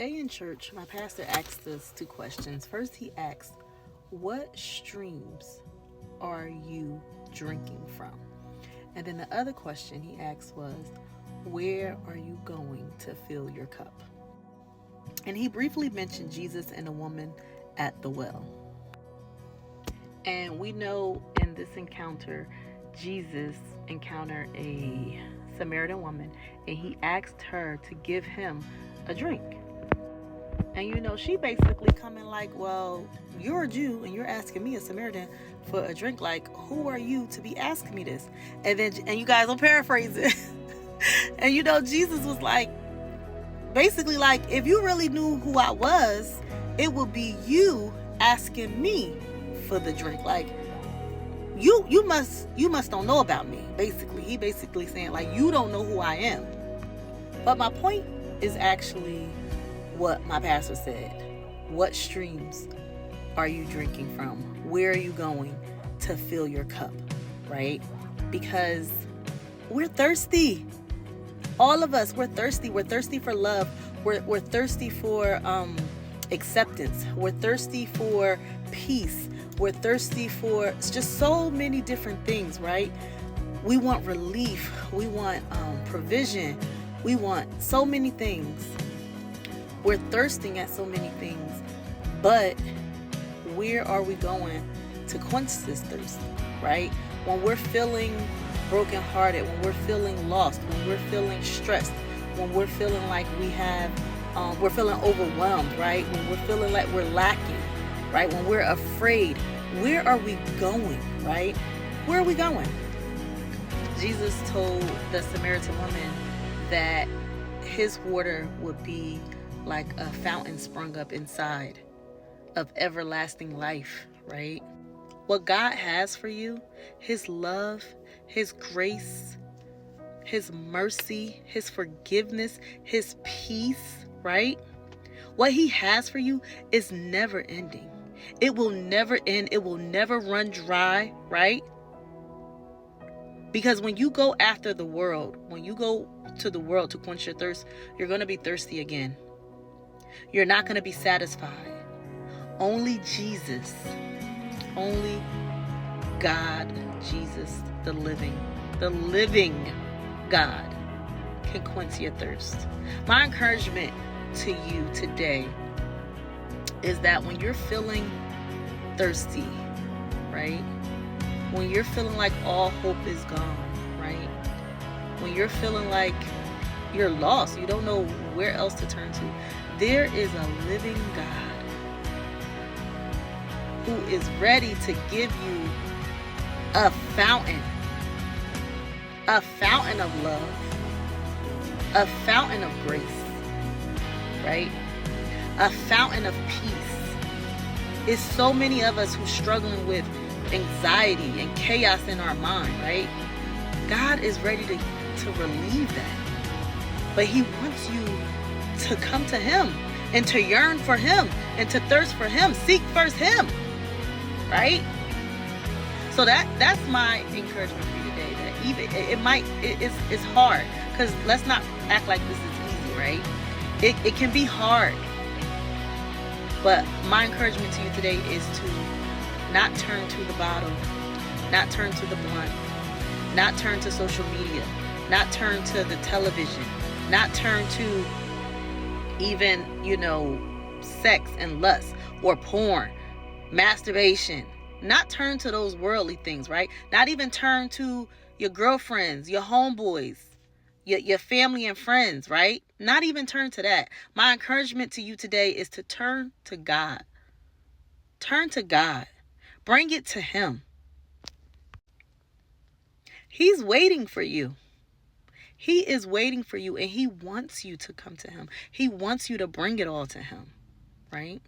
Today in church, my pastor asked us two questions. First, he asked, what streams are you drinking from? And then the other question he asked was, where are you going to fill your cup? And he briefly mentioned Jesus and a woman at the well. And we know in this encounter, Jesus encountered a Samaritan woman, and he asked her to give him a drink. And she basically coming like, well, you're a Jew and you're asking me, a Samaritan, for a drink. Like, who are you to be asking me this? And you guys will paraphrase it. And Jesus was like, basically like, if you really knew who I was, it would be you asking me for the drink. Like, you must don't know about me. Basically, he basically saying like, you don't know who I am. But my point is actually what my pastor said. What streams are you drinking from? Where are you going to fill your cup? Right? Because we're thirsty. All of us, we're thirsty. We're thirsty for love. We're thirsty for acceptance. We're thirsty for peace. We're thirsty for just so many different things, right? We want relief. We want provision. We want so many things. We're thirsting at so many things. But where are we going to quench this thirst, right? When we're feeling brokenhearted, when we're feeling lost, when we're feeling stressed, when we're feeling like we're feeling overwhelmed, right? When we're feeling like we're lacking, right? When we're afraid, where are we going, right? Where are we going? Jesus told the Samaritan woman that his water would be like a fountain sprung up inside of everlasting life, right? What God has for you, his love, his grace, his mercy, his forgiveness, his peace, right? What he has for you is never ending. It will never end. It will never run dry, right? Because when you go after the world, when you go to the world to quench your thirst, you're going to be thirsty again. You're not going to be satisfied. Only Jesus, only God, Jesus, the living God can quench your thirst. My encouragement to you today is that when you're feeling thirsty, right? When you're feeling like all hope is gone, right? When you're feeling like you're lost, you don't know where else to turn to, there is a living God who is ready to give you a fountain of love, a fountain of grace, right? A fountain of peace. It's so many of us who struggling with anxiety and chaos in our mind, right? God is ready to relieve that. But he wants you to come to him and to yearn for him and to thirst for him. Seek first him, right? So that's my encouragement for you today. That even it's hard, because let's not act like this is easy, right? It can be hard. But my encouragement to you today is to not turn to the bottle, not turn to the blunt, not turn to social media, not turn to the television, not turn to even, sex and lust or porn, masturbation. Not turn to those worldly things, right? Not even turn to your girlfriends, your homeboys, your family and friends, right? Not even turn to that. My encouragement to you today is to turn to God. Turn to God. Bring it to him. He's waiting for you. He is waiting for you, and he wants you to come to him. He wants you to bring it all to him, right?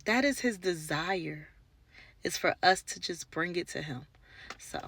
That is his desire, is for us to just bring it to him. So